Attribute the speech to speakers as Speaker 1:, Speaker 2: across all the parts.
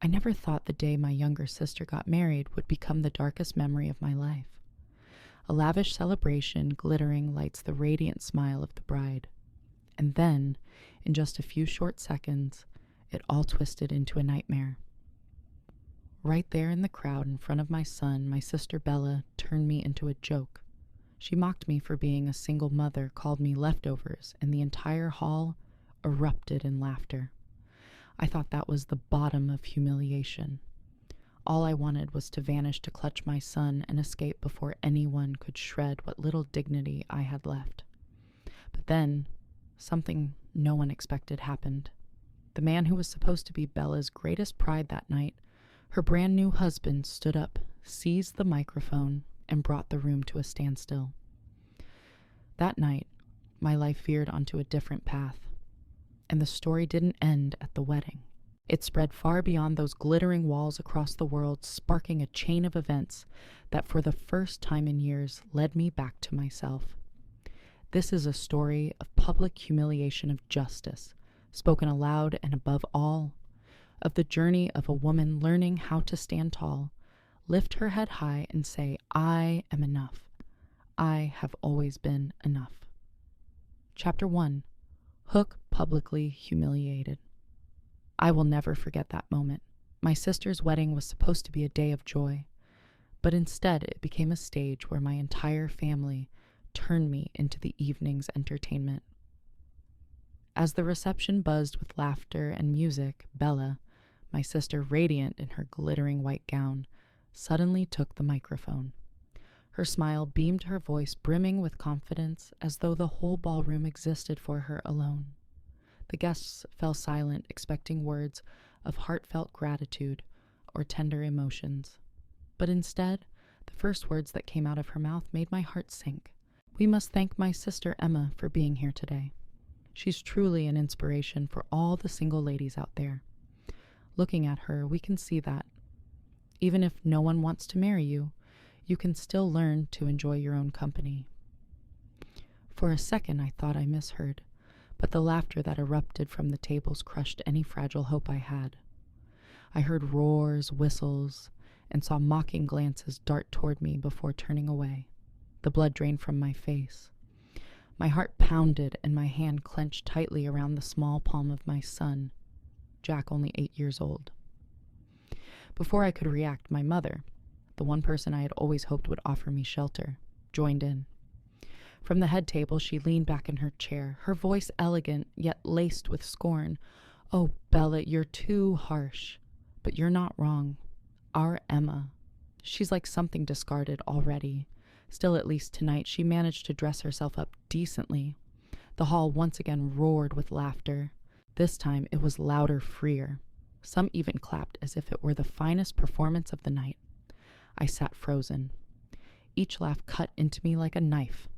Speaker 1: I never thought the day my younger sister got married would become the darkest memory of my life. A lavish celebration glittering lights the radiant smile of the bride. And then, in just a few short seconds, it all twisted into a nightmare. Right there in the crowd in front of my son, my sister Bella turned me into a joke. She mocked me for being a single mother, called me leftovers, and the entire hall erupted in laughter. I thought that was the bottom of humiliation. All I wanted was to vanish to clutch my son and escape before anyone could shred what little dignity I had left. But then, something no one expected happened. The man who was supposed to be Bella's greatest pride that night, her brand new husband, stood up, seized the microphone, and brought the room to a standstill. That night, my life veered onto a different path, and the story didn't end at the wedding. It spread far beyond those glittering walls across the world, sparking a chain of events that for the first time in years led me back to myself. This is a story of public humiliation of justice, spoken aloud and above all, of the journey of a woman learning how to stand tall, lift her head high and say, "I am enough. I have always been enough." Chapter 1. Hook publicly humiliated. I will never forget that moment. My sister's wedding was supposed to be a day of joy, but instead it became a stage where my entire family turned me into the evening's entertainment. As the reception buzzed with laughter and music, Bella, my sister radiant in her glittering white gown, suddenly took the microphone. Her smile beamed, her voice brimming with confidence, as though the whole ballroom existed for her alone. The guests fell silent, expecting words of heartfelt gratitude or tender emotions. But instead, the first words that came out of her mouth made my heart sink. "We must thank my sister Emma for being here today. She's truly an inspiration for all the single ladies out there. Looking at her, we can see that. Even if no one wants to marry you, you can still learn to enjoy your own company." For a second, I thought I misheard, but the laughter that erupted from the tables crushed any fragile hope I had. I heard roars, whistles, and saw mocking glances dart toward me before turning away. The blood drained from my face. My heart pounded and my hand clenched tightly around the small palm of my son, Jack, only 8 years old. Before I could react, my mother, the one person I had always hoped would offer me shelter, joined in. From the head table, she leaned back in her chair, her voice elegant yet laced with scorn. "Oh, Bella, you're too harsh. But you're not wrong. Our Emma, she's like something discarded already. Still, at least tonight, she managed to dress herself up decently." The hall once again roared with laughter. This time, it was louder, freer. Some even clapped as if it were the finest performance of the night. I sat frozen. Each laugh cut into me like a knife.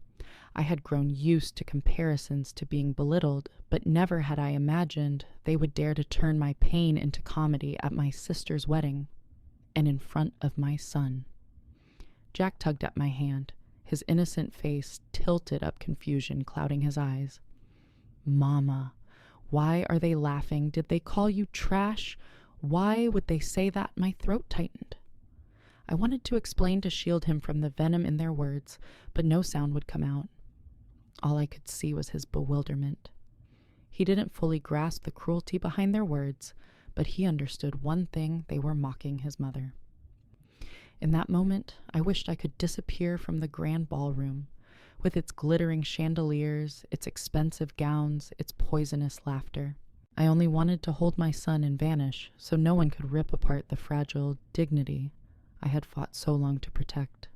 Speaker 1: I had grown used to comparisons, to being belittled, but never had I imagined they would dare to turn my pain into comedy at my sister's wedding, and in front of my son. Jack tugged at my hand, his innocent face tilted up, confusion clouding his eyes. "Mama, why are they laughing? Did they call you trash? Why would they say that?" My throat tightened. I wanted to explain to shield him from the venom in their words, but no sound would come out. All I could see was his bewilderment. He didn't fully grasp the cruelty behind their words, but he understood one thing: they were mocking his mother. In that moment, I wished I could disappear from the grand ballroom, with its glittering chandeliers, its expensive gowns, its poisonous laughter. I only wanted to hold my son and vanish, so no one could rip apart the fragile dignity I had fought so long to protect.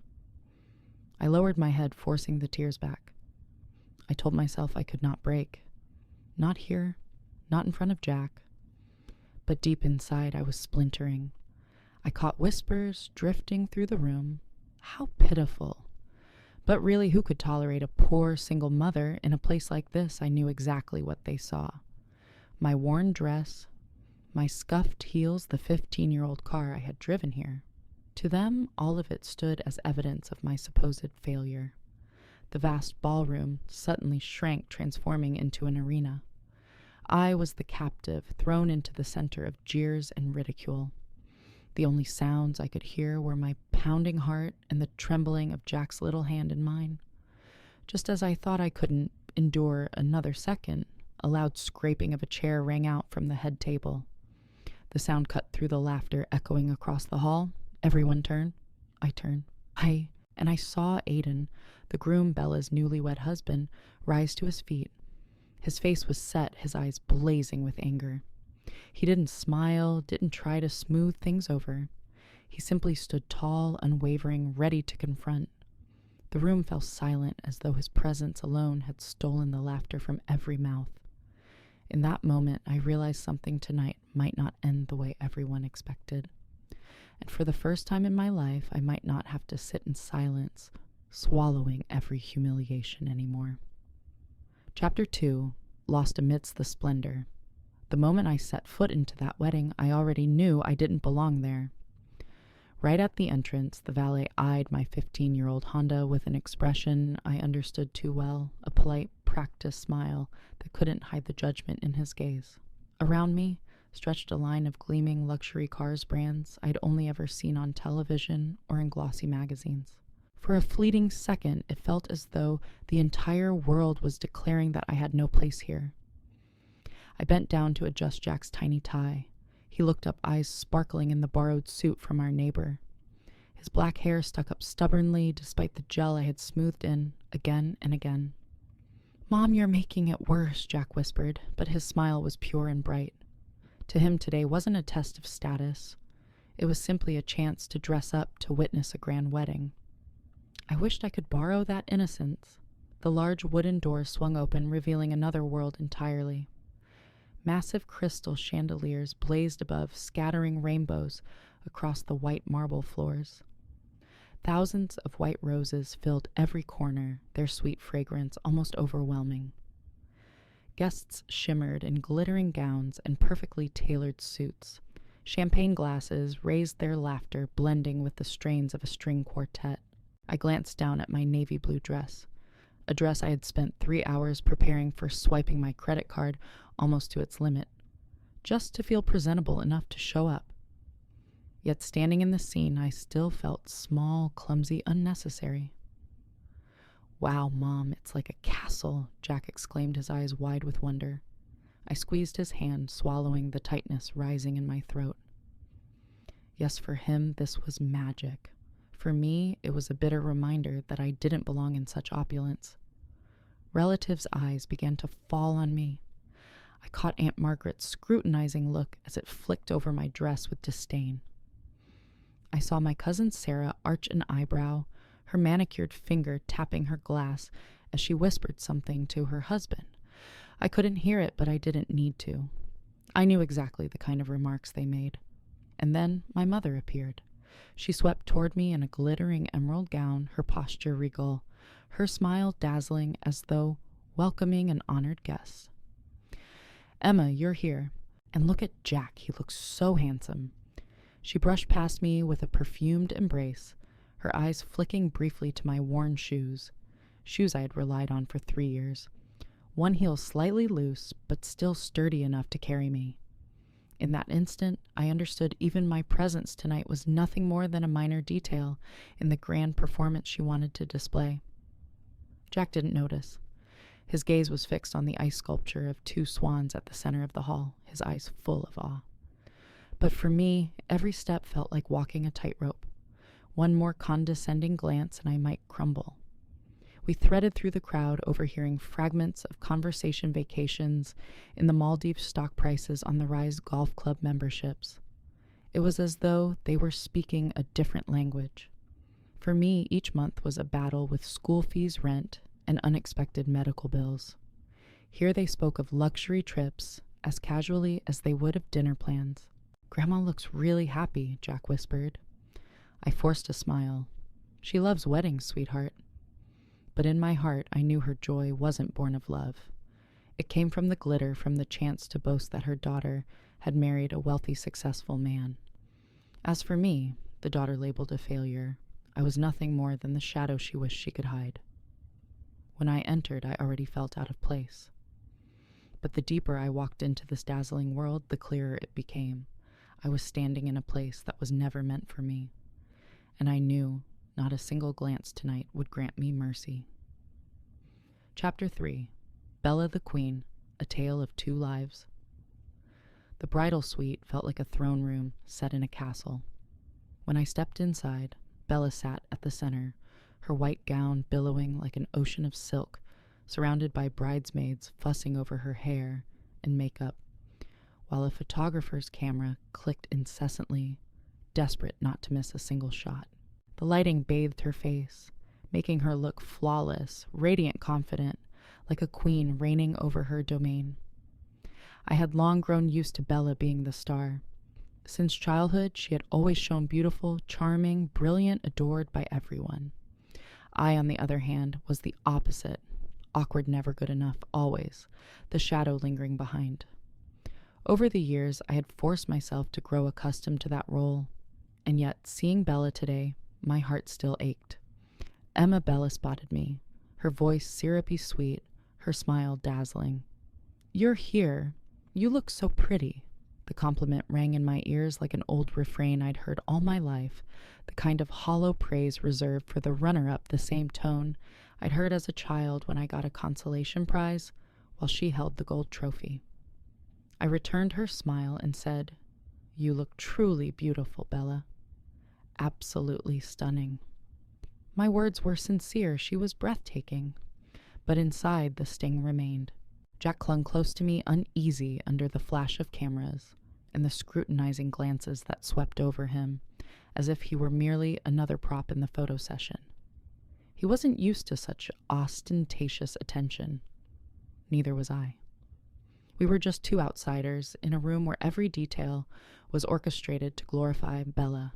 Speaker 1: I lowered my head, forcing the tears back. I told myself I could not break. Not here, not in front of Jack. But deep inside, I was splintering. I caught whispers drifting through the room. How pitiful. But really, who could tolerate a poor single mother in a place like this? I knew exactly what they saw. My worn dress, my scuffed heels, the 15-year-old car I had driven here. To them, all of it stood as evidence of my supposed failure. The vast ballroom suddenly shrank, transforming into an arena. I was the captive, thrown into the center of jeers and ridicule. The only sounds I could hear were my pounding heart and the trembling of Jack's little hand in mine. Just as I thought I couldn't endure another second, a loud scraping of a chair rang out from the head table. The sound cut through the laughter echoing across the hall. Everyone turned. I turned. I saw Aiden, the groom Bella's newlywed husband, rise to his feet. His face was set, his eyes blazing with anger. He didn't smile, didn't try to smooth things over. He simply stood tall, unwavering, ready to confront. The room fell silent as though his presence alone had stolen the laughter from every mouth. In that moment, I realized something tonight might not end the way everyone expected. And for the first time in my life, I might not have to sit in silence, swallowing every humiliation anymore. Chapter 2, Lost Amidst the Splendor. The moment I set foot into that wedding, I already knew I didn't belong there. Right at the entrance, the valet eyed my 15-year-old Honda with an expression I understood too well, a polite, practiced smile that couldn't hide the judgment in his gaze. Around me stretched a line of gleaming luxury cars brands I'd only ever seen on television or in glossy magazines. For a fleeting second, it felt as though the entire world was declaring that I had no place here. I bent down to adjust Jack's tiny tie. He looked up, eyes sparkling in the borrowed suit from our neighbor. His black hair stuck up stubbornly despite the gel I had smoothed in again and again. "Mom, you're making it worse," Jack whispered, but his smile was pure and bright. To him today wasn't a test of status. It was simply a chance to dress up to witness a grand wedding. I wished I could borrow that innocence. The large wooden door swung open, revealing another world entirely. Massive crystal chandeliers blazed above, scattering rainbows across the white marble floors. Thousands of white roses filled every corner, their sweet fragrance almost overwhelming. Guests shimmered in glittering gowns and perfectly tailored suits. Champagne glasses raised their laughter, blending with the strains of a string quartet. I glanced down at my navy blue dress, a dress I had spent 3 hours preparing for swiping my credit card almost to its limit, just to feel presentable enough to show up. Yet standing in the scene, I still felt small, clumsy, unnecessary. "Wow, Mom, it's like a castle," Jack exclaimed, his eyes wide with wonder. I squeezed his hand, swallowing the tightness rising in my throat. Yes, for him, this was magic. For me, it was a bitter reminder that I didn't belong in such opulence. Relatives' eyes began to fall on me. I caught Aunt Margaret's scrutinizing look as it flicked over my dress with disdain. I saw my cousin Sarah arch an eyebrow, her manicured finger tapping her glass as she whispered something to her husband. I couldn't hear it, but I didn't need to. I knew exactly the kind of remarks they made. And then my mother appeared. She swept toward me in a glittering emerald gown, her posture regal, her smile dazzling as though welcoming an honored guest. "Emma, you're here. And look at Jack, he looks so handsome." She brushed past me with a perfumed embrace, her eyes flicking briefly to my worn shoes I had relied on for 3 years. One heel slightly loose, but still sturdy enough to carry me. In that instant, I understood even my presence tonight was nothing more than a minor detail in the grand performance she wanted to display. Jack didn't notice. His gaze was fixed on the ice sculpture of 2 swans at the center of the hall, his eyes full of awe. But for me, every step felt like walking a tightrope. One more condescending glance and I might crumble. We threaded through the crowd, overhearing fragments of conversation vacations in the Maldives stock prices on the rise golf club memberships. It was as though they were speaking a different language. For me, each month was a battle with school fees, rent, and unexpected medical bills. Here they spoke of luxury trips as casually as they would of dinner plans. "Grandma looks really happy," Jack whispered. I forced a smile. "She loves weddings, sweetheart." But in my heart, I knew her joy wasn't born of love. It came from the glitter, from the chance to boast that her daughter had married a wealthy, successful man. As for me, the daughter labeled a failure, I was nothing more than the shadow she wished she could hide. When I entered, I already felt out of place. But the deeper I walked into this dazzling world, the clearer it became. I was standing in a place that was never meant for me, and I knew not a single glance tonight would grant me mercy. Chapter 3. Bella the Queen, A Tale of Two Lives. The bridal suite felt like a throne room set in a castle. When I stepped inside, Bella sat at the center, her white gown billowing like an ocean of silk, surrounded by bridesmaids fussing over her hair and makeup, while a photographer's camera clicked incessantly, desperate not to miss a single shot. The lighting bathed her face, making her look flawless, radiant, confident, like a queen reigning over her domain. I had long grown used to Bella being the star. Since childhood, she had always shown beautiful, charming, brilliant, adored by everyone. I, on the other hand, was the opposite. Awkward, never good enough, always, the shadow lingering behind. Over the years, I had forced myself to grow accustomed to that role, and yet, seeing Bella today, my heart still ached. Emma Bella spotted me, her voice syrupy sweet, her smile dazzling. "You're here. You look so pretty." The compliment rang in my ears like an old refrain I'd heard all my life, the kind of hollow praise reserved for the runner-up, the same tone I'd heard as a child when I got a consolation prize while she held the gold trophy. I returned her smile and said, "You look truly beautiful, Bella. Absolutely stunning." My words were sincere. She was breathtaking. But inside, the sting remained. Jack clung close to me, uneasy under the flash of cameras and the scrutinizing glances that swept over him, as if he were merely another prop in the photo session. He wasn't used to such ostentatious attention. Neither was I. We were just two outsiders in a room where every detail was orchestrated to glorify Bella.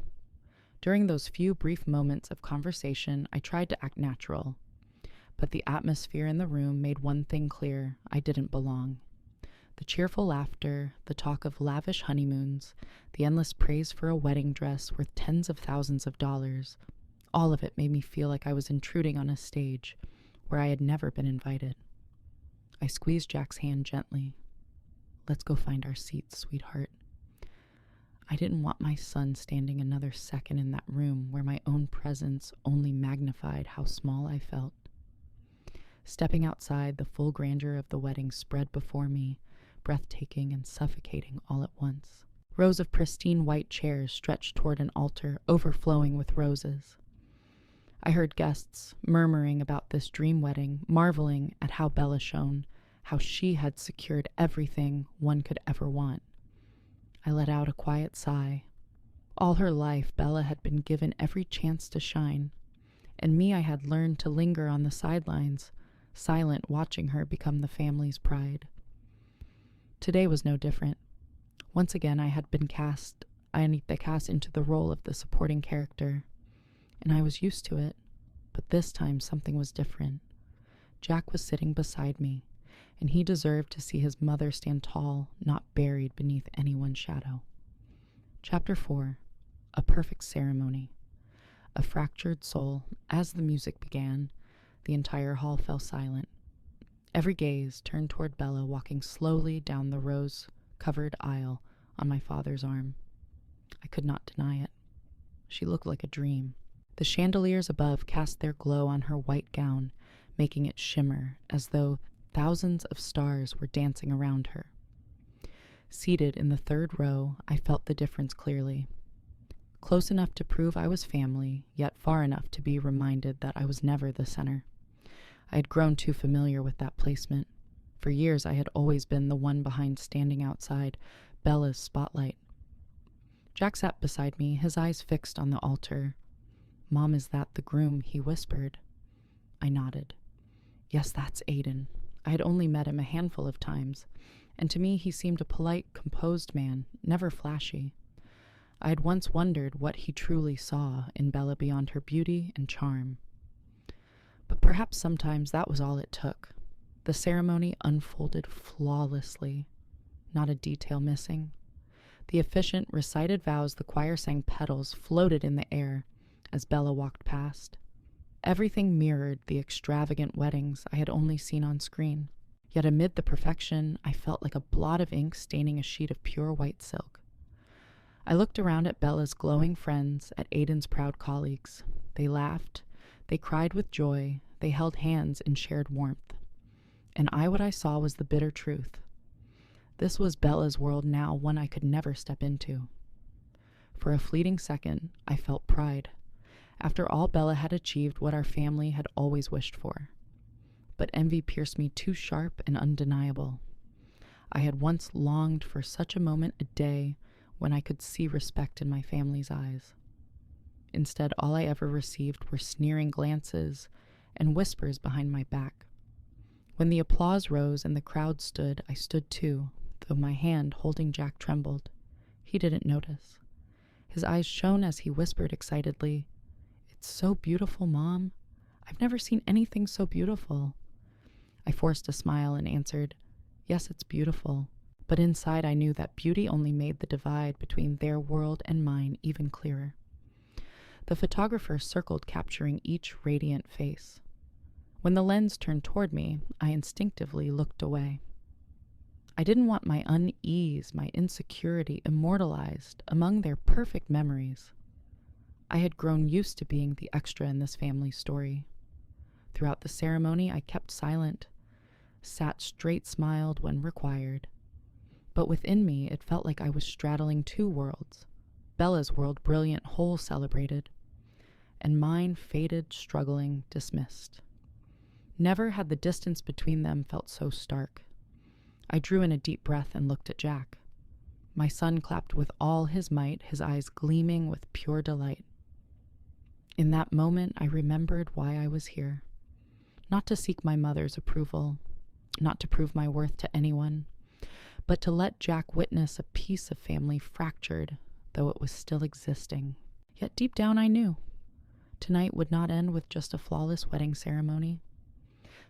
Speaker 1: During those few brief moments of conversation, I tried to act natural, but the atmosphere in the room made one thing clear: I didn't belong. The cheerful laughter, the talk of lavish honeymoons, the endless praise for a wedding dress worth tens of thousands of dollars, all of it made me feel like I was intruding on a stage where I had never been invited. I squeezed Jack's hand gently. "Let's go find our seats, sweetheart." I didn't want my son standing another second in that room where my own presence only magnified how small I felt. Stepping outside, the full grandeur of the wedding spread before me, breathtaking and suffocating all at once. Rows of pristine white chairs stretched toward an altar overflowing with roses. I heard guests murmuring about this dream wedding, marveling at how Bella shone, how she had secured everything one could ever want. I let out a quiet sigh. All her life, Bella had been given every chance to shine, and me, I had learned to linger on the sidelines, silent, watching her become the family's pride. Today was no different. Once again, I had been cast into the role of the supporting character, and I was used to it, but this time something was different. Jack was sitting beside me, and he deserved to see his mother stand tall, not buried beneath anyone's shadow. Chapter 4. A Perfect Ceremony. A Fractured Soul. As the music began, the entire hall fell silent. Every gaze turned toward Bella walking slowly down the rose-covered aisle on my father's arm. I could not deny it. She looked like a dream. The chandeliers above cast their glow on her white gown, making it shimmer as though thousands of stars were dancing around her. Seated in the third row, I felt the difference clearly. Close enough to prove I was family, yet far enough to be reminded that I was never the center. I had grown too familiar with that placement. For years, I had always been the one behind, standing outside Bella's spotlight. Jack sat beside me, his eyes fixed on the altar. "Mom, is that the groom?" he whispered. I nodded. "Yes, that's Aiden." I had only met him a handful of times, and to me he seemed a polite, composed man, never flashy. I had once wondered what he truly saw in Bella beyond her beauty and charm. But perhaps sometimes that was all it took. The ceremony unfolded flawlessly, not a detail missing. The efficient recited vows the choir sang petals floated in the air as Bella walked past. Everything mirrored the extravagant weddings I had only seen on screen. Yet amid the perfection, I felt like a blot of ink staining a sheet of pure white silk. I looked around at Bella's glowing friends, at Aiden's proud colleagues. They laughed, they cried with joy, they held hands in shared warmth. And what I saw was the bitter truth. This was Bella's world now, one I could never step into. For a fleeting second, I felt pride. After all, Bella had achieved what our family had always wished for. But envy pierced me too sharp and undeniable. I had once longed for such a moment a day when I could see respect in my family's eyes. Instead, all I ever received were sneering glances and whispers behind my back. When the applause rose and the crowd stood, I stood too, though my hand holding Jack trembled. He didn't notice. His eyes shone as he whispered excitedly, "It's so beautiful, Mom. I've never seen anything so beautiful." I forced a smile and answered, "Yes, it's beautiful." But inside I knew that beauty only made the divide between their world and mine even clearer. The photographer circled, capturing each radiant face. When the lens turned toward me, I instinctively looked away. I didn't want my unease, my insecurity immortalized among their perfect memories. I had grown used to being the extra in this family story. Throughout the ceremony, I kept silent, sat straight, smiled when required. But within me, it felt like I was straddling two worlds. Bella's world, brilliant, whole, celebrated, and mine, faded, struggling, dismissed. Never had the distance between them felt so stark. I drew in a deep breath and looked at Jack. My son clapped with all his might, his eyes gleaming with pure delight. In that moment, I remembered why I was here. Not to seek my mother's approval, not to prove my worth to anyone, but to let Jack witness a piece of family fractured, though it was still existing. Yet deep down I knew tonight would not end with just a flawless wedding ceremony.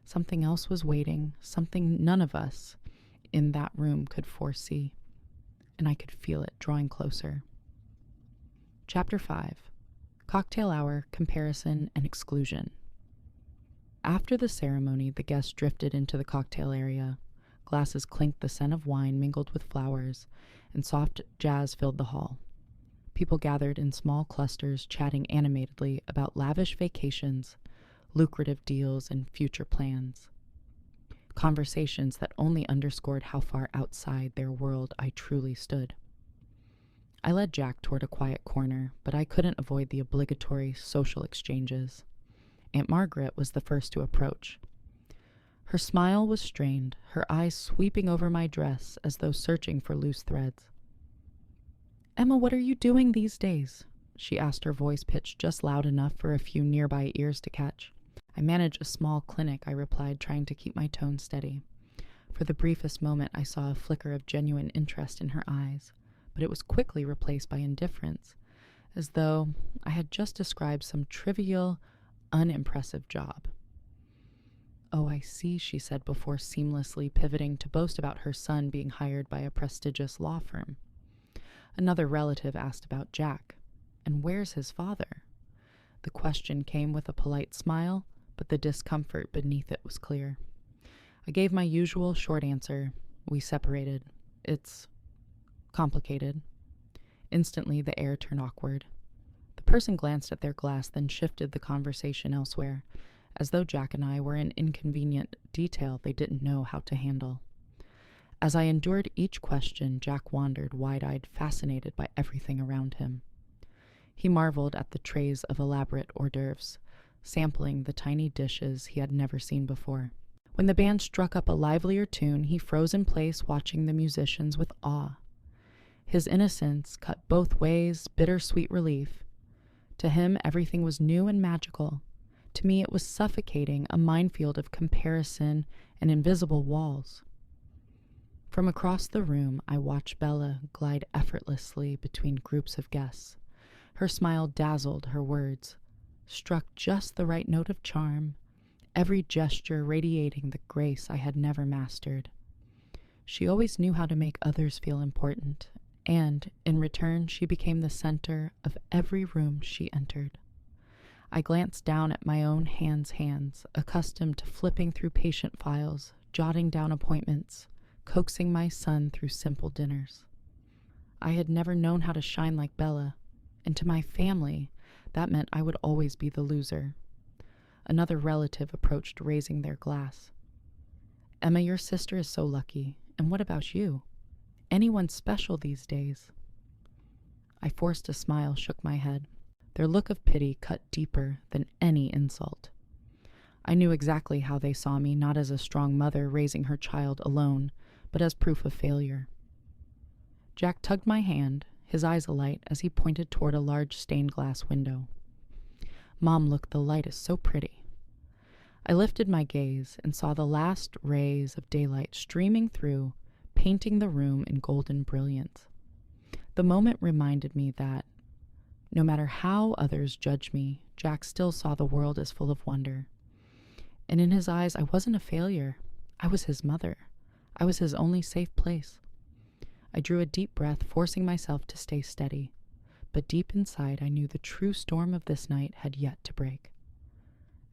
Speaker 1: Something else was waiting, something none of us in that room could foresee, and I could feel it drawing closer. Chapter 5. Cocktail Hour, Comparison, and Exclusion. After the ceremony, the guests drifted into the cocktail area. Glasses clinked, the scent of wine mingled with flowers, and soft jazz filled the hall. People gathered in small clusters, chatting animatedly about lavish vacations, lucrative deals, and future plans. Conversations that only underscored how far outside their world I truly stood. I led Jack toward a quiet corner, but I couldn't avoid the obligatory social exchanges. Aunt Margaret was the first to approach. Her smile was strained, her eyes sweeping over my dress as though searching for loose threads. "Emma, what are you doing these days?" she asked, her voice pitched just loud enough for a few nearby ears to catch. "I manage a small clinic," I replied, trying to keep my tone steady. For the briefest moment, I saw a flicker of genuine interest in her eyes, but it was quickly replaced by indifference, as though I had just described some trivial, unimpressive job. "Oh, I see," she said before seamlessly pivoting to boast about her son being hired by a prestigious law firm. Another relative asked about Jack. "And where's his father?" The question came with a polite smile, but the discomfort beneath it was clear. I gave my usual short answer. "We separated. It's complicated." Instantly, the air turned awkward. The person glanced at their glass, then shifted the conversation elsewhere, as though Jack and I were an inconvenient detail they didn't know how to handle. As I endured each question, Jack wandered, wide-eyed, fascinated by everything around him. He marveled at the trays of elaborate hors d'oeuvres, sampling the tiny dishes he had never seen before. When the band struck up a livelier tune, he froze in place, watching the musicians with awe. His innocence cut both ways, bittersweet relief. To him, everything was new and magical. To me, it was suffocating, a minefield of comparison and invisible walls. From across the room, I watched Bella glide effortlessly between groups of guests. Her smile dazzled, her words struck just the right note of charm, every gesture radiating the grace I had never mastered. She always knew how to make others feel important, and, in return, she became the center of every room she entered. I glanced down at my own hands, accustomed to flipping through patient files, jotting down appointments, coaxing my son through simple dinners. I had never known how to shine like Bella, and to my family, that meant I would always be the loser. Another relative approached, raising their glass. "Emma, your sister is so lucky, and what about you? Anyone special these days?" I forced a smile, shook my head. Their look of pity cut deeper than any insult. I knew exactly how they saw me, not as a strong mother raising her child alone, but as proof of failure. Jack tugged my hand, his eyes alight as he pointed toward a large stained glass window. "Mom, look, the light is so pretty." I lifted my gaze and saw the last rays of daylight streaming through, painting the room in golden brilliance. The moment reminded me that, no matter how others judged me, Jack still saw the world as full of wonder. And in his eyes, I wasn't a failure. I was his mother. I was his only safe place. I drew a deep breath, forcing myself to stay steady. But deep inside, I knew the true storm of this night had yet to break.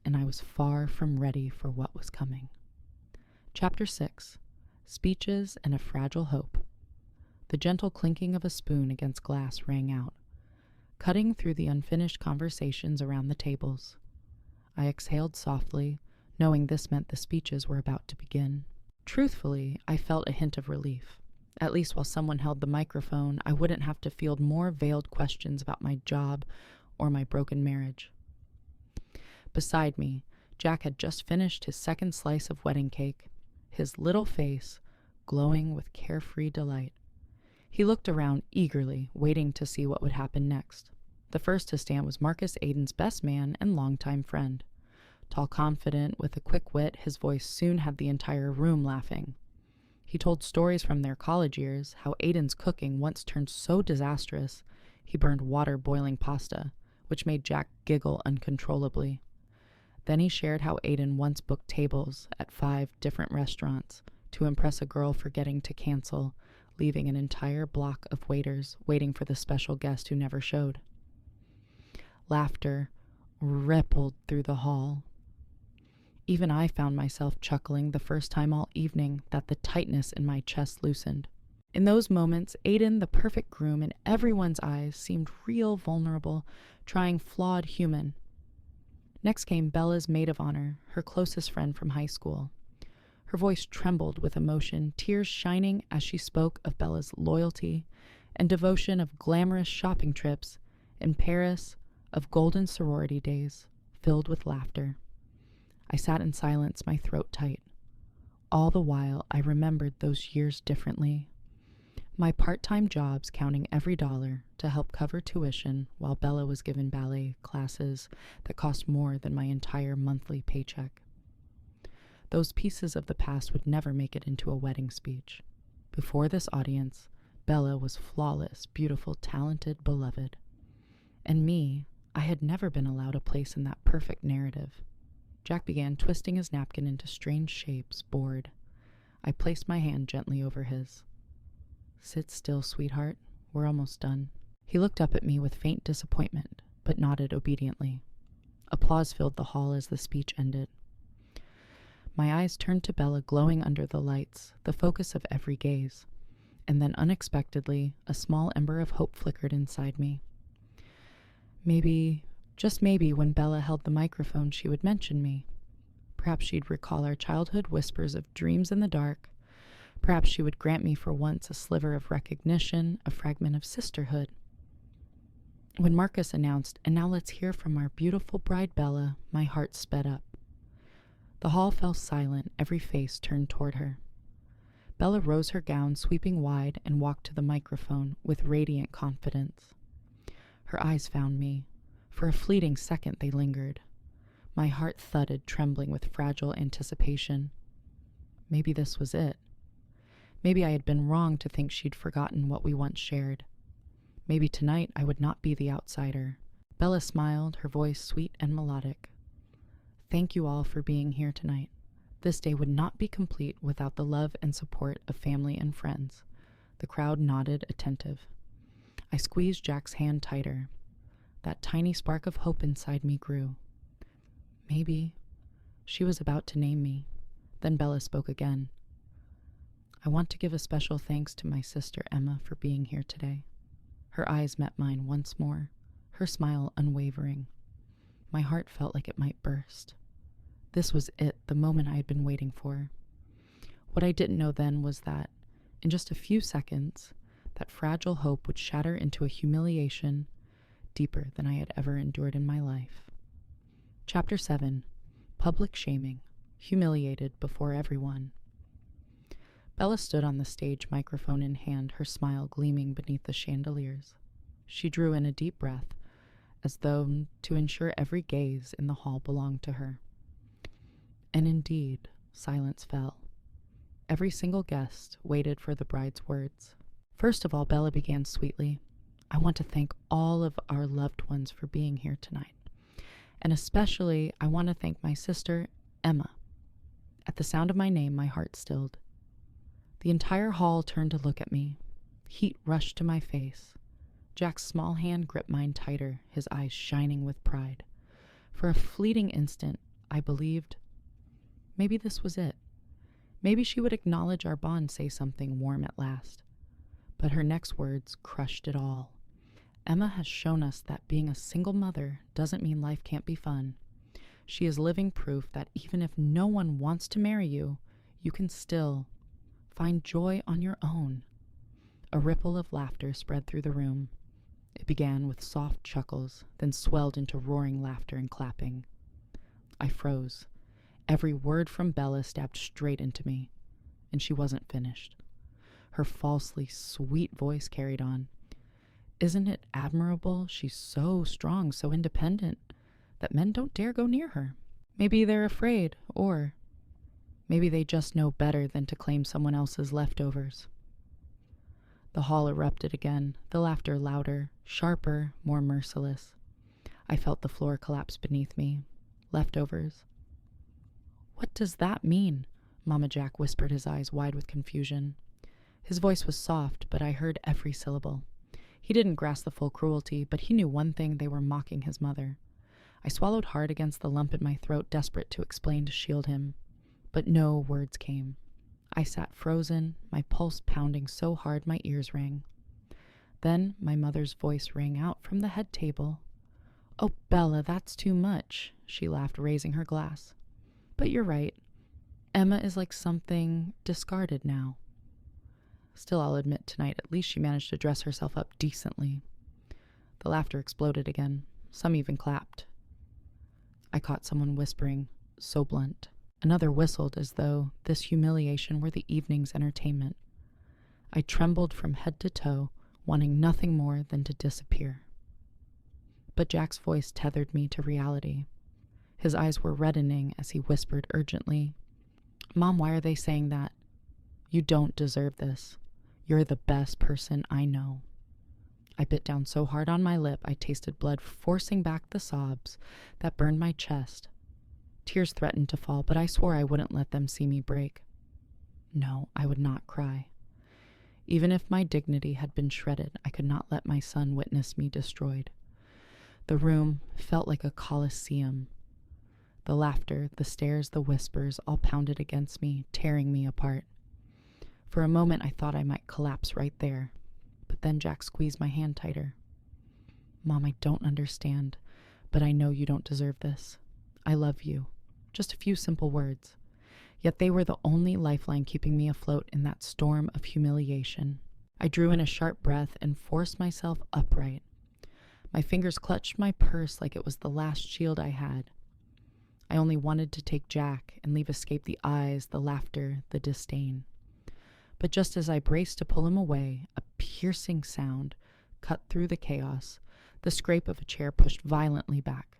Speaker 1: And I was far from ready for what was coming. Chapter 6. Speeches and a Fragile Hope. The gentle clinking of a spoon against glass rang out, cutting through the unfinished conversations around the tables. I exhaled softly, knowing this meant the speeches were about to begin. Truthfully, I felt a hint of relief. At least while someone held the microphone, I wouldn't have to field more veiled questions about my job or my broken marriage. Beside me, Jack had just finished his second slice of wedding cake, his little face glowing with carefree delight. He looked around eagerly, waiting to see what would happen next. The first to stand was Marcus Aiden's best man and longtime friend. Tall, confident, with a quick wit, his voice soon had the entire room laughing. He told stories from their college years, how Aiden's cooking once turned so disastrous he burned water boiling pasta, which made Jack giggle uncontrollably. Then he shared how Aiden once booked tables at 5 different restaurants to impress a girl forgetting to cancel, leaving an entire block of waiters waiting for the special guest who never showed. Laughter rippled through the hall. Even I found myself chuckling the first time all evening that the tightness in my chest loosened. In those moments, Aiden, the perfect groom in everyone's eyes, seemed real vulnerable, trying flawed human. Next came Bella's maid of honor, her closest friend from high school. Her voice trembled with emotion, tears shining as she spoke of Bella's loyalty and devotion, of glamorous shopping trips in Paris, of golden sorority days filled with laughter. I sat in silence, my throat tight. All the while, I remembered those years differently. My part-time jobs counting every dollar to help cover tuition while Bella was given ballet classes that cost more than my entire monthly paycheck. Those pieces of the past would never make it into a wedding speech. Before this audience, Bella was flawless, beautiful, talented, beloved. And me, I had never been allowed a place in that perfect narrative. Jack began twisting his napkin into strange shapes, bored. I placed my hand gently over his. "Sit still, sweetheart. We're almost done." He looked up at me with faint disappointment, but nodded obediently. Applause filled the hall as the speech ended. My eyes turned to Bella, glowing under the lights, the focus of every gaze. And then unexpectedly, a small ember of hope flickered inside me. Maybe, just maybe, when Bella held the microphone, she would mention me. Perhaps she'd recall our childhood whispers of dreams in the dark. Perhaps she would grant me for once a sliver of recognition, a fragment of sisterhood. When Marcus announced, "And now let's hear from our beautiful bride Bella," my heart sped up. The hall fell silent, every face turned toward her. Bella rose her gown sweeping wide and walked to the microphone with radiant confidence. Her eyes found me. For a fleeting second they lingered. My heart thudded, trembling with fragile anticipation. Maybe this was it. Maybe I had been wrong to think she'd forgotten what we once shared. Maybe tonight I would not be the outsider. Bella smiled, her voice sweet and melodic. "Thank you all for being here tonight. This day would not be complete without the love and support of family and friends." The crowd nodded, attentive. I squeezed Jack's hand tighter. That tiny spark of hope inside me grew. Maybe she was about to name me. Then Bella spoke again. I want to give a special thanks to my sister Emma for being here today. Her eyes met mine once more, her smile unwavering. My heart felt like it might burst. This was it, the moment I had been waiting for. What I didn't know then was that, in just a few seconds, that fragile hope would shatter into a humiliation deeper than I had ever endured in my life. Chapter 7. Public Shaming. Humiliated before everyone. Bella stood on the stage, microphone in hand, her smile gleaming beneath the chandeliers. She drew in a deep breath, as though to ensure every gaze in the hall belonged to her. And indeed, silence fell. Every single guest waited for the bride's words. First of all, Bella began sweetly. I want to thank all of our loved ones for being here tonight. And especially, I want to thank my sister, Emma. At the sound of my name, my heart stilled. The entire hall turned to look at me. Heat rushed to my face. Jack's small hand gripped mine tighter, his eyes shining with pride. For a fleeting instant, I believed maybe this was it. Maybe she would acknowledge our bond, say something warm at last. But her next words crushed it all. Emma has shown us that being a single mother doesn't mean life can't be fun. She is living proof that even if no one wants to marry you, you can still find joy on your own. A ripple of laughter spread through the room. It began with soft chuckles, then swelled into roaring laughter and clapping. I froze. Every word from Bella stabbed straight into me, and she wasn't finished. Her falsely sweet voice carried on. Isn't it admirable? She's so strong, so independent, that men don't dare go near her. Maybe they're afraid, or maybe they just know better than to claim someone else's leftovers. The hall erupted again, the laughter louder, sharper, more merciless. I felt the floor collapse beneath me. Leftovers. What does that mean? Mama Jack whispered, his eyes wide with confusion. His voice was soft, but I heard every syllable. He didn't grasp the full cruelty, but he knew one thing: they were mocking his mother. I swallowed hard against the lump in my throat, desperate to explain to shield him. But no words came. I sat frozen, my pulse pounding so hard my ears rang. Then my mother's voice rang out from the head table. Oh, Bella, that's too much, she laughed, raising her glass. But you're right. Emma is like something discarded now. Still, I'll admit tonight, at least she managed to dress herself up decently. The laughter exploded again. Some even clapped. I caught someone whispering, so blunt. Another whistled, as though this humiliation were the evening's entertainment. I trembled from head to toe, wanting nothing more than to disappear. But Jack's voice tethered me to reality. His eyes were reddening as he whispered urgently, Mom, why are they saying that? You don't deserve this. You're the best person I know. I bit down so hard on my lip I tasted blood forcing back the sobs that burned my chest. Tears threatened to fall, but I swore I wouldn't let them see me break. No, I would not cry. Even if my dignity had been shredded, I could not let my son witness me destroyed. The room felt like a coliseum. The laughter, the stares, the whispers all pounded against me, tearing me apart. For a moment I thought I might collapse right there, but then Jack squeezed my hand tighter. Mom, I don't understand, but I know you don't deserve this. I love you. Just a few simple words. Yet they were the only lifeline keeping me afloat in that storm of humiliation. I drew in a sharp breath and forced myself upright. My fingers clutched my purse like it was the last shield I had. I only wanted to take Jack and leave escape the eyes, the laughter, the disdain. But just as I braced to pull him away, a piercing sound cut through the chaos, the scrape of a chair pushed violently back.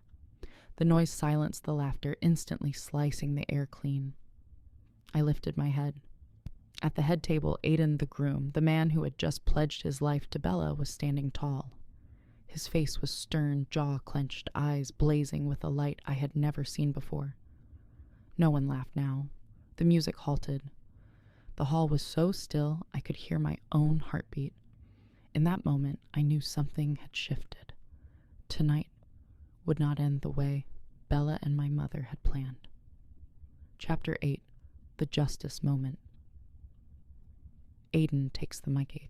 Speaker 1: The noise silenced the laughter, instantly slicing the air clean. I lifted my head. At the head table, Aiden the groom, the man who had just pledged his life to Bella, was standing tall. His face was stern, jaw clenched, eyes blazing with a light I had never seen before. No one laughed now. The music halted. The hall was so still I could hear my own heartbeat. In that moment, I knew something had shifted. Tonight would not end the way Bella and my mother had planned. Chapter 8. the justice moment. Aiden takes the mic.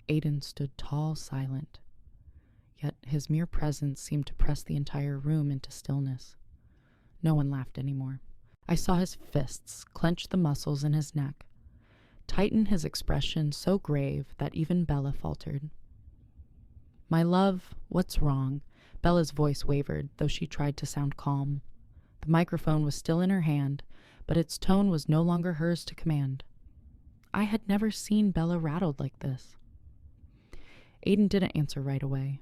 Speaker 1: Aiden stood tall, silent. Yet his mere presence seemed to press the entire room into stillness. No one laughed anymore. I saw his fists clench the muscles in his neck, tighten his expression so grave that even Bella faltered. "My love, what's wrong?" Bella's voice wavered, though she tried to sound calm. The microphone was still in her hand, but its tone was no longer hers to command. I had never seen Bella rattled like this. Aiden didn't answer right away.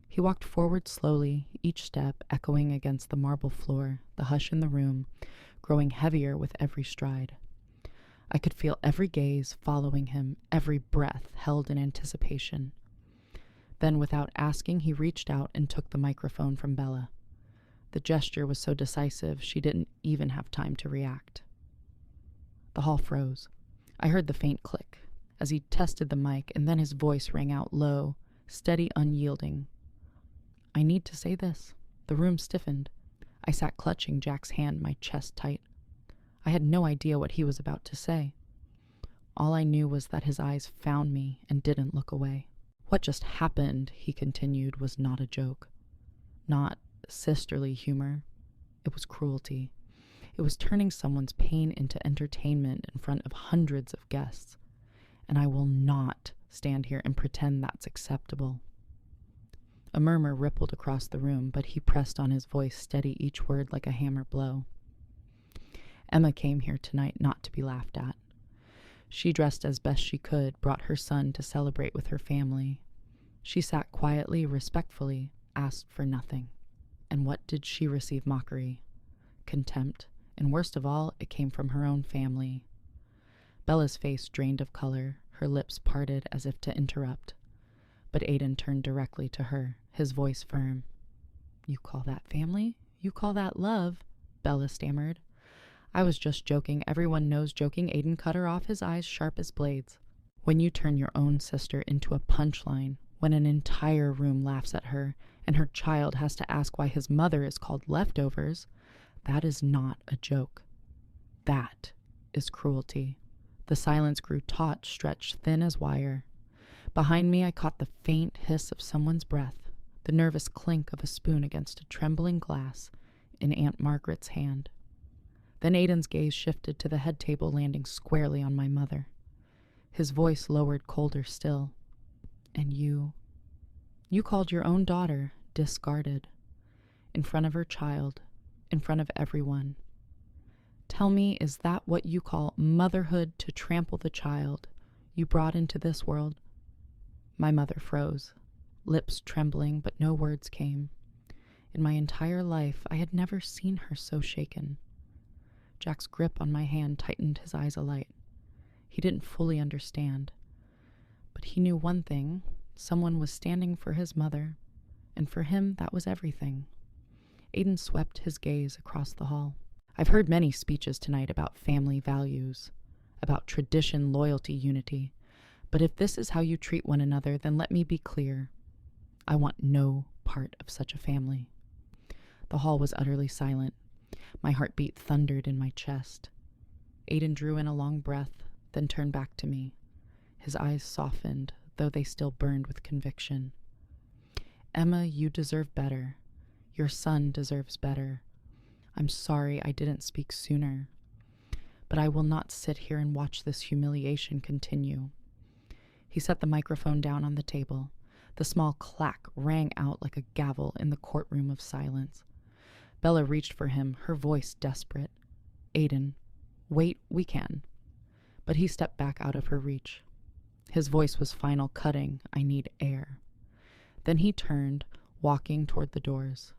Speaker 1: He walked forward slowly, each step echoing against the marble floor, the hush in the room, growing heavier with every stride. I could feel every gaze following him, every breath held in anticipation. Then, without asking, he reached out and took the microphone from Bella. The gesture was so decisive, she didn't even have time to react. The hall froze. I heard the faint click as he tested the mic, and then his voice rang out low, steady, unyielding. "I need to say this." The room stiffened. I sat clutching Jack's hand, my chest tight. I had no idea what he was about to say. All I knew was that his eyes found me and didn't look away. "What just happened," he continued, "was not a joke. Not sisterly humor. It was cruelty. It was turning someone's pain into entertainment in front of hundreds of guests. And I will not stand here and pretend that's acceptable." A murmur rippled across the room, but he pressed on, his voice steady, each word like a hammer blow. "Emma came here tonight not to be laughed at. She dressed as best she could, brought her son to celebrate with her family. She sat quietly, respectfully, asked for nothing. And what did she receive? Mockery, contempt, and worst of all, it came from her own family." Bella's face drained of color, her lips parted as if to interrupt. But Aiden turned directly to her, his voice firm. "You call that family? You call that love?" Bella stammered. "I was just joking. Everyone knows joking." Aiden cut her off, his eyes sharp as blades. "When you turn your own sister into a punchline, when an entire room laughs at her, and her child has to ask why his mother is called leftovers, that is not a joke. That is cruelty." The silence grew taut, stretched thin as wire. Behind me, I caught the faint hiss of someone's breath, the nervous clink of a spoon against a trembling glass in Aunt Margaret's hand. Then Aiden's gaze shifted to the head table, landing squarely on my mother. His voice lowered, colder still. "And you called your own daughter discarded, in front of her child, in front of everyone. Tell me, is that what you call motherhood, to trample the child you brought into this world?" My mother froze, lips trembling, but no words came. In my entire life, I had never seen her so shaken. Jack's grip on my hand tightened, his eyes alight. He didn't fully understand, but he knew one thing: someone was standing for his mother, and for him that was everything. Aiden swept his gaze across the hall. "I've heard many speeches tonight about family values, about tradition, loyalty, unity. But if this is how you treat one another, then let me be clear. I want no part of such a family." The hall was utterly silent. My heartbeat thundered in my chest. Aiden drew in a long breath, then turned back to me. His eyes softened, though they still burned with conviction. "Emma, you deserve better. Your son deserves better. I'm sorry I didn't speak sooner. But I will not sit here and watch this humiliation continue." He set the microphone down on the table. The small clack rang out like a gavel in the courtroom of silence. Bella reached for him, her voice desperate. "Aiden, wait, we can." But he stepped back out of her reach. His voice was final, cutting. "I need air." Then he turned, walking toward the doors.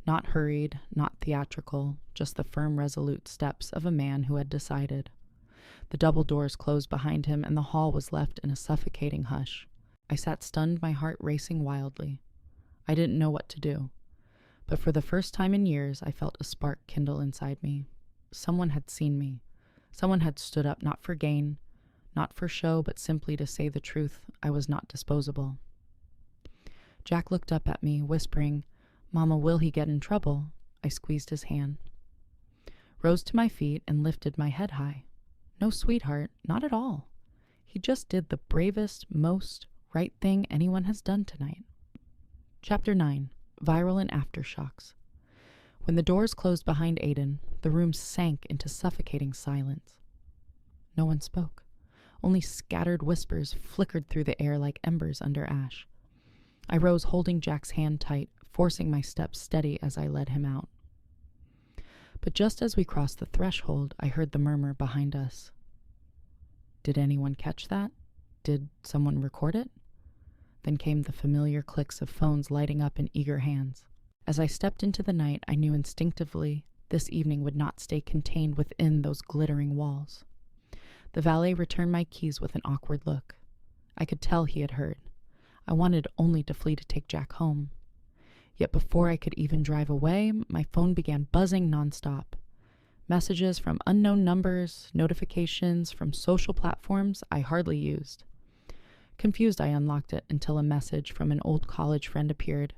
Speaker 1: Not hurried, not theatrical, just the firm, resolute steps of a man who had decided. The double doors closed behind him, and the hall was left in a suffocating hush. I sat stunned, my heart racing wildly. I didn't know what to do. But for the first time in years, I felt a spark kindle inside me. Someone had seen me. Someone had stood up, not for gain, not for show, but simply to say the truth. I was not disposable. Jack looked up at me, whispering, "Mama, will he get in trouble?" I squeezed his hand, rose to my feet, and lifted my head high. No sweetheart, not at all. He just did the bravest, most right thing anyone has done tonight. Chapter 9. Viral and Aftershocks. When the doors closed behind Aiden, the room sank into suffocating silence. No one spoke. Only scattered whispers flickered through the air like embers under ash. I rose, holding Jack's hand tight, forcing my steps steady as I led him out. But just as we crossed the threshold, I heard the murmur behind us. Did anyone catch that? Did someone record it? Then came the familiar clicks of phones lighting up in eager hands. As I stepped into the night, I knew instinctively this evening would not stay contained within those glittering walls. The valet returned my keys with an awkward look. I could tell he had heard. I wanted only to flee to take Jack home. Yet before I could even drive away, my phone began buzzing nonstop. Messages from unknown numbers, notifications from social platforms I hardly used. Confused, I unlocked it until a message from an old college friend appeared.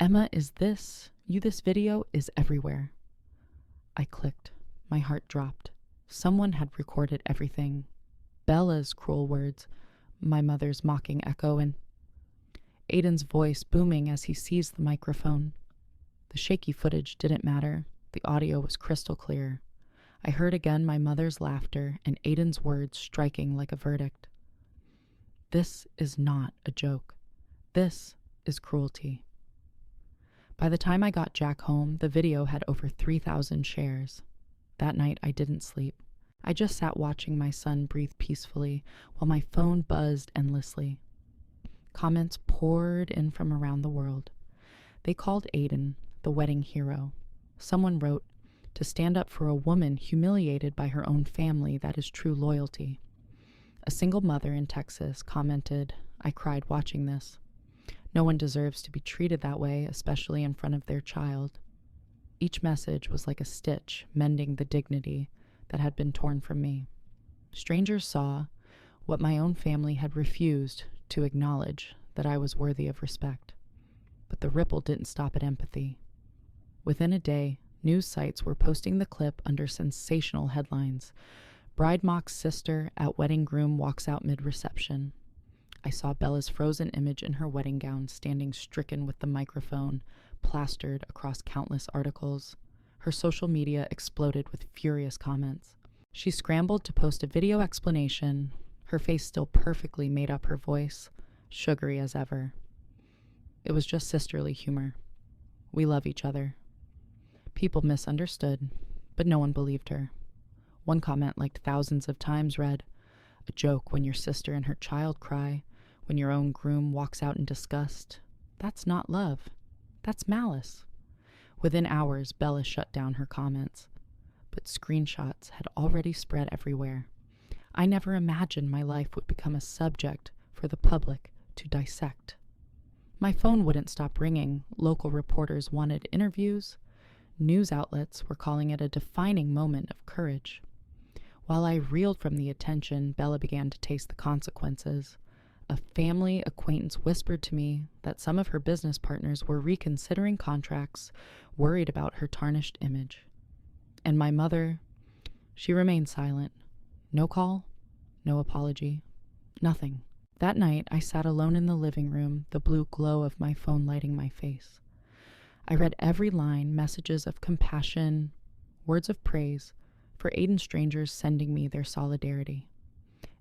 Speaker 1: Emma, this video is everywhere. I clicked. My heart dropped. Someone had recorded everything. Bella's cruel words, my mother's mocking echo, and Aiden's voice booming as he seized the microphone. The shaky footage didn't matter. The audio was crystal clear. I heard again my mother's laughter and Aiden's words striking like a verdict. This is not a joke. This is cruelty. By the time I got Jack home, the video had over 3,000 shares. That night, I didn't sleep. I just sat watching my son breathe peacefully while my phone buzzed endlessly. Comments poured in from around the world. They called Aiden the wedding hero. Someone wrote, "To stand up for a woman humiliated by her own family, that is true loyalty." A single mother in Texas commented, "I cried watching this. No one deserves to be treated that way, especially in front of their child." Each message was like a stitch mending the dignity that had been torn from me. Strangers saw what my own family had refused to acknowledge, that I was worthy of respect. But the ripple didn't stop at empathy. Within a day, news sites were posting the clip under sensational headlines. Bride mocks sister at wedding groom walks out mid-reception. I saw Bella's frozen image in her wedding gown standing stricken with the microphone plastered across countless articles. Her social media exploded with furious comments. She scrambled to post a video explanation, her face still perfectly made up her voice, sugary as ever. It was just sisterly humor. We love each other. People misunderstood, but no one believed her. One comment, liked thousands of times, read, "A joke when your sister and her child cry, when your own groom walks out in disgust. That's not love. That's malice." Within hours, Bella shut down her comments, but screenshots had already spread everywhere. I never imagined my life would become a subject for the public to dissect. My phone wouldn't stop ringing. Local reporters wanted interviews. News outlets were calling it a defining moment of courage. While I reeled from the attention, Bella began to taste the consequences. A family acquaintance whispered to me that some of her business partners were reconsidering contracts, worried about her tarnished image. And my mother, she remained silent. No call, no apology, nothing. That night, I sat alone in the living room, the blue glow of my phone lighting my face. I read every line, messages of compassion, words of praise, for Aiden strangers sending me their solidarity.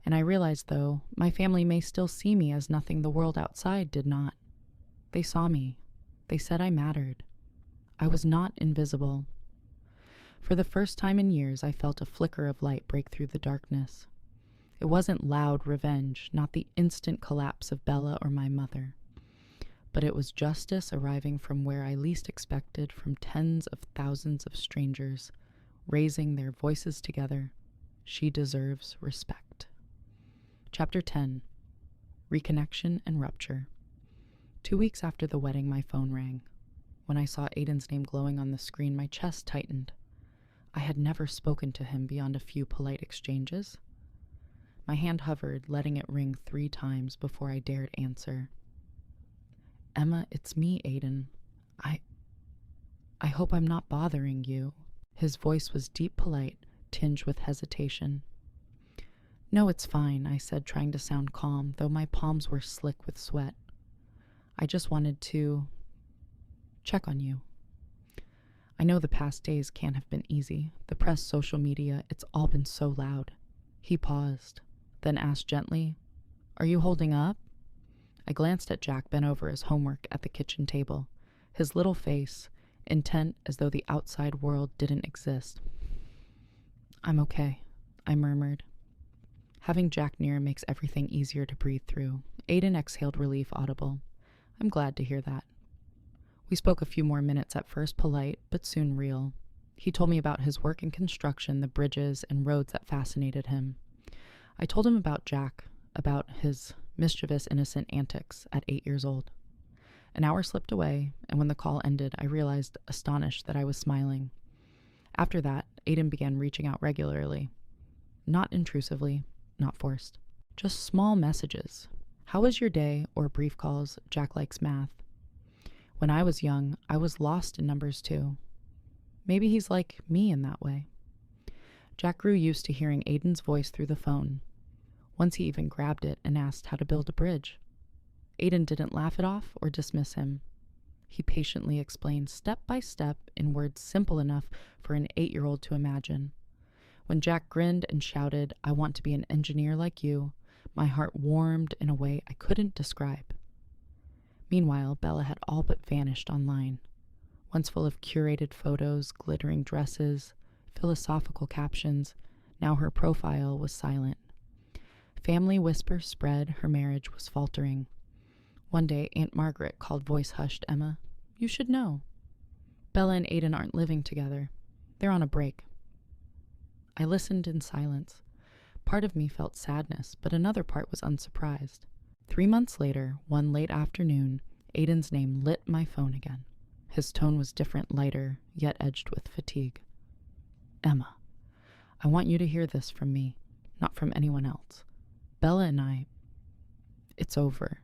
Speaker 1: And I realized, though, my family may still see me as nothing the world outside did not. They saw me. They said I mattered. I was not invisible. For the first time in years, I felt a flicker of light break through the darkness. It wasn't loud revenge, not the instant collapse of Bella or my mother. But it was justice arriving from where I least expected, from tens of thousands of strangers, raising their voices together. She deserves respect. Chapter 10. Reconnection and Rupture. 2 weeks after the wedding, my phone rang. When I saw Aiden's name glowing on the screen, my chest tightened. I had never spoken to him beyond a few polite exchanges. My hand hovered, letting it ring 3 times before I dared answer. "Emma, it's me, Aiden. I hope I'm not bothering you." His voice was deep polite, tinged with hesitation. No, it's fine, I said, trying to sound calm, though my palms were slick with sweat. I just wanted to check on you. I know the past days can't have been easy. The press, social media, it's all been so loud. He paused, then asked gently, "Are you holding up?" I glanced at Jack bent over his homework at the kitchen table, his little face intent as though the outside world didn't exist. "I'm okay," I murmured. Having Jack near makes everything easier to breathe through. Aiden exhaled relief audible. I'm glad to hear that. We spoke a few more minutes, at first polite, but soon real. He told me about his work in construction, the bridges and roads that fascinated him. I told him about Jack, about his mischievous, innocent antics at 8 years old. An hour slipped away, and when the call ended, I realized, astonished, that I was smiling. After that, Aiden began reaching out regularly. Not intrusively, not forced. Just small messages. "How was your day?" or brief calls. Jack likes math. When I was young, I was lost in numbers too. Maybe he's like me in that way. Jack grew used to hearing Aiden's voice through the phone. Once he even grabbed it and asked how to build a bridge. Aiden didn't laugh it off or dismiss him. He patiently explained step by step in words simple enough for an 8-year-old to imagine. When Jack grinned and shouted, "I want to be an engineer like you," my heart warmed in a way I couldn't describe. Meanwhile, Bella had all but vanished online. Once full of curated photos, glittering dresses, philosophical captions, now her profile was silent. Family whispers spread her marriage was faltering. One day, Aunt Margaret called voice-hushed Emma, "You should know. Bella and Aiden aren't living together. They're on a break." I listened in silence. Part of me felt sadness, but another part was unsurprised. 3 months later, one late afternoon, Aiden's name lit my phone again. His tone was different, lighter, yet edged with fatigue. "Emma, I want you to hear this from me, not from anyone else. Bella and I, it's over.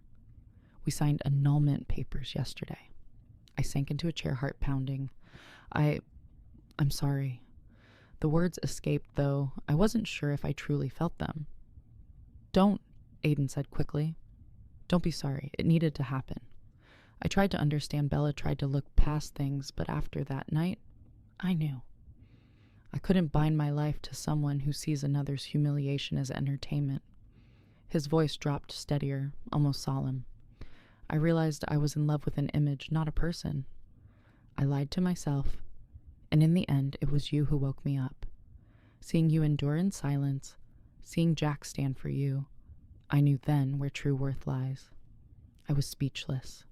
Speaker 1: We signed annulment papers yesterday." I sank into a chair, heart pounding. I'm sorry. The words escaped, though I wasn't sure if I truly felt them. "Don't," Aiden said quickly. "Don't be sorry. It needed to happen." I tried to understand. Bella tried to look past things, but after that night, I knew. I couldn't bind my life to someone who sees another's humiliation as entertainment. His voice dropped steadier, almost solemn. I realized I was in love with an image, not a person. I lied to myself, and in the end, it was you who woke me up. Seeing you endure in silence, seeing Jack stand for you, I knew then where true worth lies. I was speechless.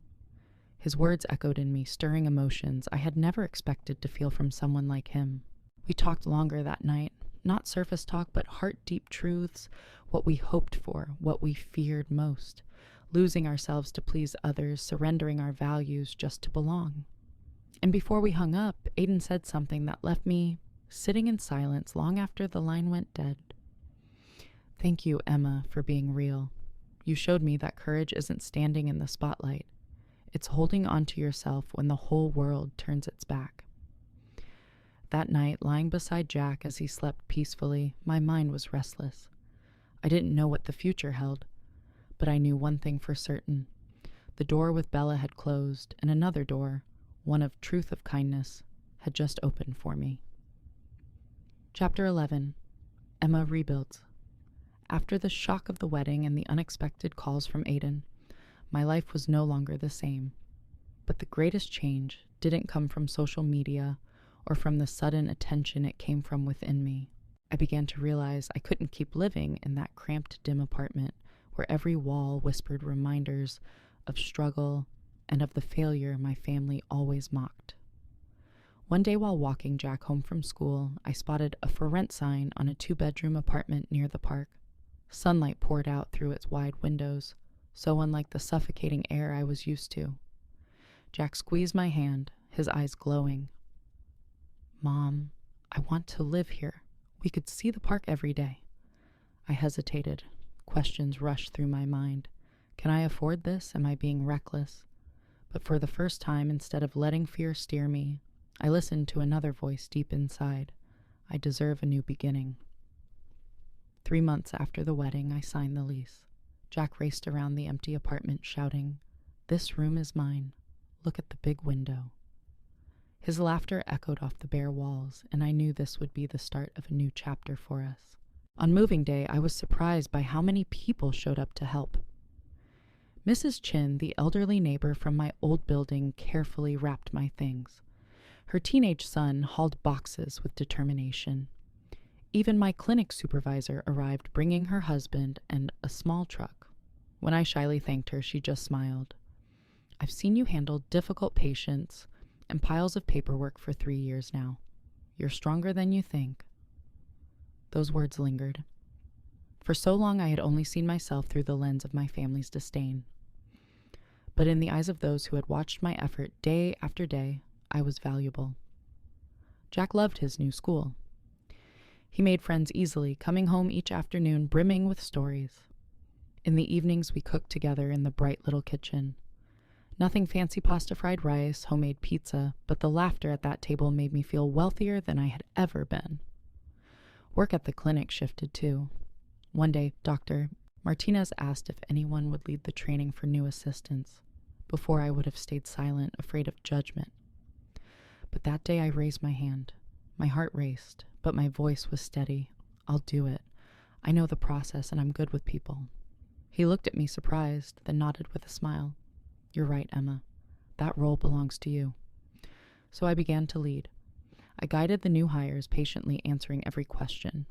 Speaker 1: His words echoed in me, stirring emotions I had never expected to feel from someone like him. We talked longer that night, not surface talk, but heart-deep truths, what we hoped for, what we feared most, losing ourselves to please others, surrendering our values just to belong. And before we hung up, Aiden said something that left me sitting in silence long after the line went dead. "Thank you, Emma, for being real. You showed me that courage isn't standing in the spotlight. It's holding on to yourself when the whole world turns its back." That night, lying beside Jack as he slept peacefully, my mind was restless. I didn't know what the future held, but I knew one thing for certain. The door with Bella had closed, and another door, one of truth of kindness, had just opened for me. Chapter 11. Emma rebuilds. After the shock of the wedding and the unexpected calls from Aiden, my life was no longer the same. But the greatest change didn't come from social media or from the sudden attention it came from within me. I began to realize I couldn't keep living in that cramped, dim apartment where every wall whispered reminders of struggle and of the failure my family always mocked. One day while walking Jack home from school, I spotted a for rent sign on a 2-bedroom apartment near the park. Sunlight poured out through its wide windows, so unlike the suffocating air I was used to. Jack squeezed my hand, his eyes glowing. "Mom, I want to live here. We could see the park every day." I hesitated. Questions rushed through my mind. Can I afford this? Am I being reckless? But for the first time, instead of letting fear steer me, I listened to another voice deep inside. I deserve a new beginning. 3 months after the wedding, I signed the lease. Jack raced around the empty apartment shouting, "This room is mine. Look at the big window." His laughter echoed off the bare walls, and I knew this would be the start of a new chapter for us. On moving day, I was surprised by how many people showed up to help. Mrs. Chin, the elderly neighbor from my old building, carefully wrapped my things. Her teenage son hauled boxes with determination. Even my clinic supervisor arrived, bringing her husband and a small truck. When I shyly thanked her, she just smiled. "I've seen you handle difficult patients and piles of paperwork for 3 years now. You're stronger than you think." Those words lingered. For so long, I had only seen myself through the lens of my family's disdain. But in the eyes of those who had watched my effort day after day, I was valuable. Jack loved his new school. He made friends easily, coming home each afternoon brimming with stories. In the evenings, we cooked together in the bright little kitchen. Nothing fancy pasta fried rice, homemade pizza, but the laughter at that table made me feel wealthier than I had ever been. Work at the clinic shifted too. One day, Dr. Martinez asked if anyone would lead the training for new assistants. Before, I would have stayed silent, afraid of judgment. But that day I raised my hand. My heart raced, but my voice was steady. "I'll do it. I know the process and I'm good with people." He looked at me surprised, then nodded with a smile. "You're right, Emma. That role belongs to you." So I began to lead. I guided the new hires, patiently answering every question.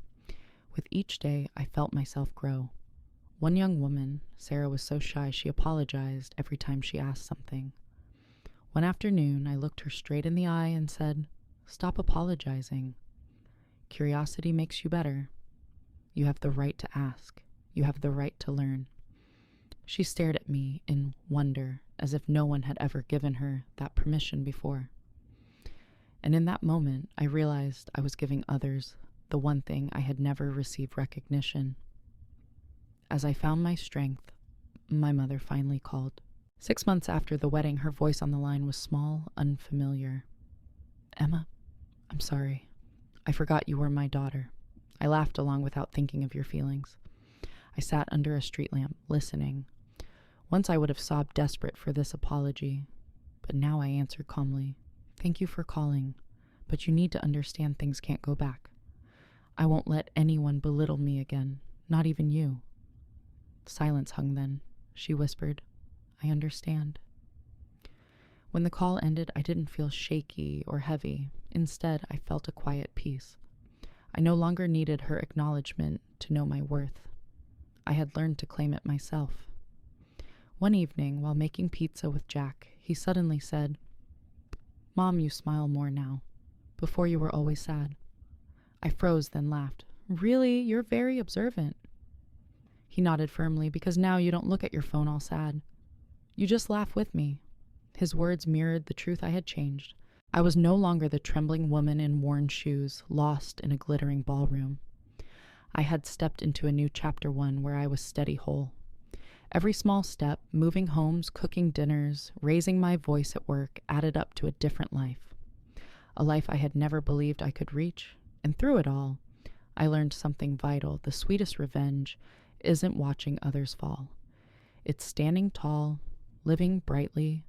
Speaker 1: With each day, I felt myself grow. One young woman, Sarah, was so shy she apologized every time she asked something. One afternoon, I looked her straight in the eye and said, "Stop apologizing. Curiosity makes you better. You have the right to ask. You have the right to learn." She stared at me in wonder, as if no one had ever given her that permission before. And in that moment, I realized I was giving others the one thing I had never received recognition. As I found my strength, my mother finally called. 6 months after the wedding, her voice on the line was small, unfamiliar. "Emma, I'm sorry. I forgot you were my daughter." I laughed along without thinking of your feelings. I sat under a street lamp, listening. Once I would have sobbed desperate for this apology, but now I answered calmly, "Thank you for calling, but you need to understand things can't go back. I won't let anyone belittle me again, not even you." Silence hung then. She whispered, "I understand." When the call ended, I didn't feel shaky or heavy. Instead, I felt a quiet peace. I no longer needed her acknowledgement to know my worth. I had learned to claim it myself. One evening, while making pizza with Jack, he suddenly said, "Mom, you smile more now. Before you were always sad." I froze, then laughed. "Really? You're very observant." He nodded firmly, "Because now you don't look at your phone all sad. You just laugh with me." His words mirrored the truth I had changed. I was no longer the trembling woman in worn shoes, lost in a glittering ballroom. I had stepped into a new chapter one where I was steady whole. Every small step, moving homes, cooking dinners, raising my voice at work, added up to a different life. A life I had never believed I could reach. And through it all, I learned something vital. The sweetest revenge isn't watching others fall. It's standing tall, living brightly,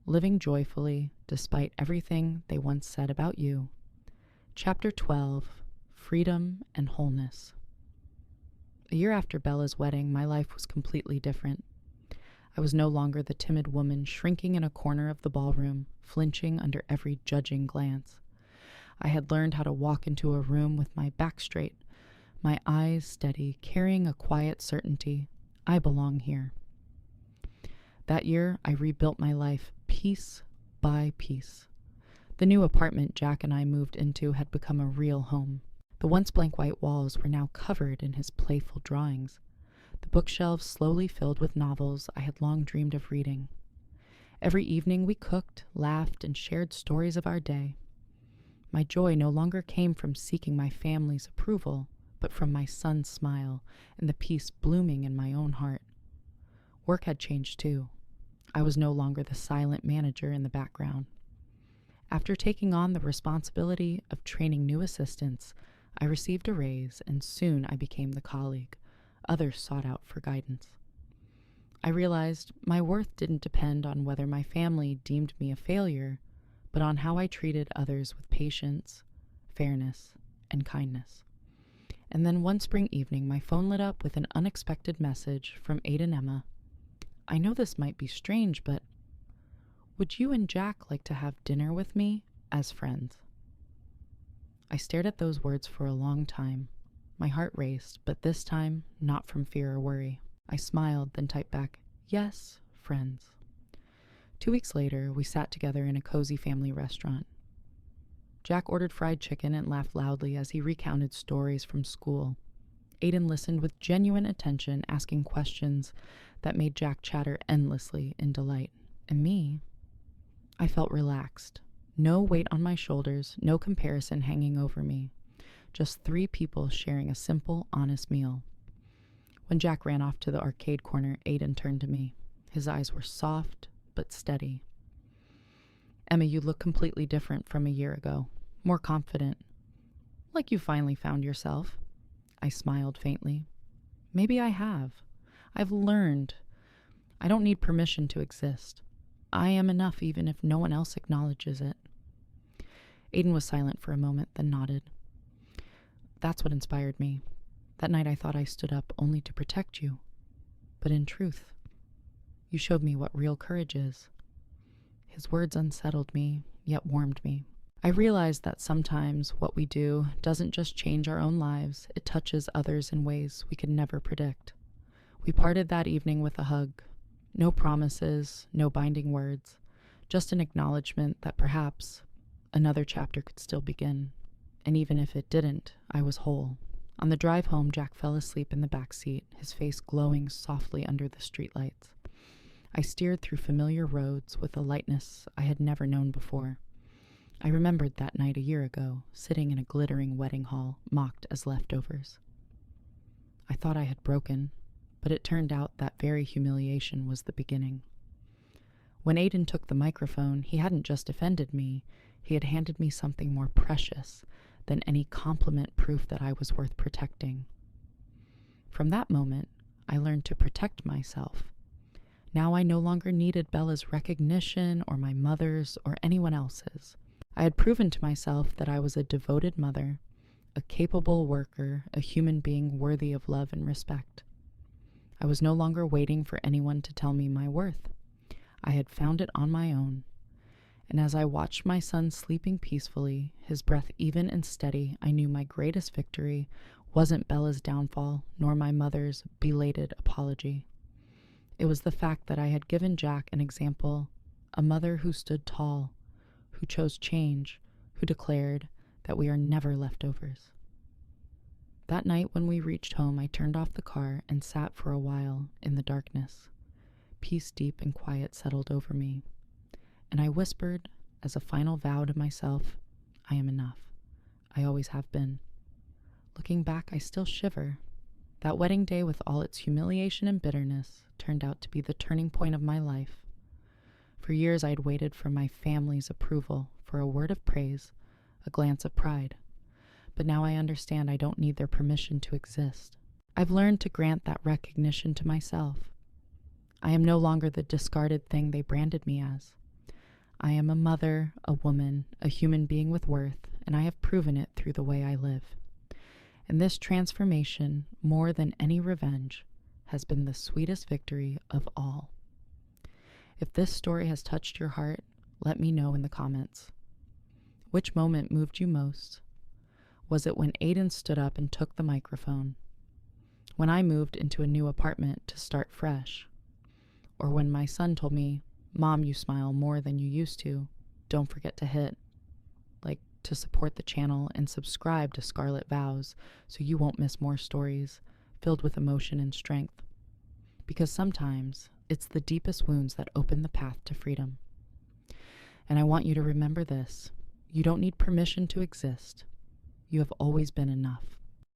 Speaker 1: living joyfully, despite everything they once said about you. Chapter 12, Freedom and Wholeness. A year after Bella's wedding, my life was completely different. I was no longer the timid woman shrinking in a corner of the ballroom, flinching under every judging glance. I had learned how to walk into a room with my back straight, my eyes steady, carrying a quiet certainty. I belong here. That year, I rebuilt my life piece by piece. The new apartment Jack and I moved into had become a real home. The once blank white walls were now covered in his playful drawings. The bookshelves slowly filled with novels I had long dreamed of reading. Every evening we cooked, laughed, and shared stories of our day. My joy no longer came from seeking my family's approval, but from my son's smile and the peace blooming in my own heart. Work had changed too. I was no longer the silent manager in the background. After taking on the responsibility of training new assistants, I received a raise, and soon I became the colleague others sought out for guidance. I realized my worth didn't depend on whether my family deemed me a failure, but on how I treated others with patience, fairness, and kindness. And then one spring evening, my phone lit up with an unexpected message from Aid and Emma. I know this might be strange, but would you and Jack like to have dinner with me as friends? I stared at those words for a long time. My heart raced, but this time not from fear or worry. I smiled, then typed back, "Yes, friends." 2 weeks later, we sat together in a cozy family restaurant. Jack ordered fried chicken and laughed loudly as he recounted stories from school. Aiden listened with genuine attention, asking questions that made Jack chatter endlessly in delight. And me, I felt relaxed. No weight on my shoulders, no comparison hanging over me. Just 3 people sharing a simple, honest meal. When Jack ran off to the arcade corner, Aiden turned to me. His eyes were soft but steady. "Emma, you look completely different from a year ago. More confident. Like you finally found yourself." I smiled faintly. "Maybe I have. I've learned. I don't need permission to exist. I am enough even if no one else acknowledges it." Aiden was silent for a moment, then nodded. "That's what inspired me. That night I thought I stood up only to protect you. But in truth, you showed me what real courage is." His words unsettled me, yet warmed me. I realized that sometimes what we do doesn't just change our own lives, it touches others in ways we could never predict. We parted that evening with a hug. No promises, no binding words, just an acknowledgement that perhaps another chapter could still begin. And even if it didn't, I was whole. On the drive home, Jack fell asleep in the back seat, his face glowing softly under the streetlights. I steered through familiar roads with a lightness I had never known before. I remembered that night a year ago, sitting in a glittering wedding hall, mocked as leftovers. I thought I had broken, but it turned out that very humiliation was the beginning. When Aiden took the microphone, he hadn't just offended me, he had handed me something more precious than any compliment proof that I was worth protecting. From that moment, I learned to protect myself. Now I no longer needed Bella's recognition or my mother's or anyone else's. I had proven to myself that I was a devoted mother, a capable worker, a human being worthy of love and respect. I was no longer waiting for anyone to tell me my worth. I had found it on my own. And as I watched my son sleeping peacefully, his breath even and steady, I knew my greatest victory wasn't Bella's downfall, nor my mother's belated apology. It was the fact that I had given Jack an example, a mother who stood tall, who chose change, who declared that we are never leftovers. That night when we reached home, I turned off the car and sat for a while in the darkness. Peace deep and quiet settled over me. And I whispered, as a final vow to myself, I am enough. I always have been. Looking back, I still shiver. That wedding day, with all its humiliation and bitterness, turned out to be the turning point of my life. For years, I had waited for my family's approval, for a word of praise, a glance of pride. But now I understand I don't need their permission to exist. I've learned to grant that recognition to myself. I am no longer the discarded thing they branded me as. I am a mother, a woman, a human being with worth, and I have proven it through the way I live. And this transformation, more than any revenge, has been the sweetest victory of all. If this story has touched your heart, let me know in the comments. Which moment moved you most? Was it when Aiden stood up and took the microphone? When I moved into a new apartment to start fresh? Or when my son told me, "Mom, you smile more than you used to. Don't forget to hit like to support the channel and subscribe to Scarlet Vows so you won't miss more stories filled with emotion and strength." Because sometimes it's the deepest wounds that open the path to freedom. And I want you to remember this. You don't need permission to exist. You have always been enough.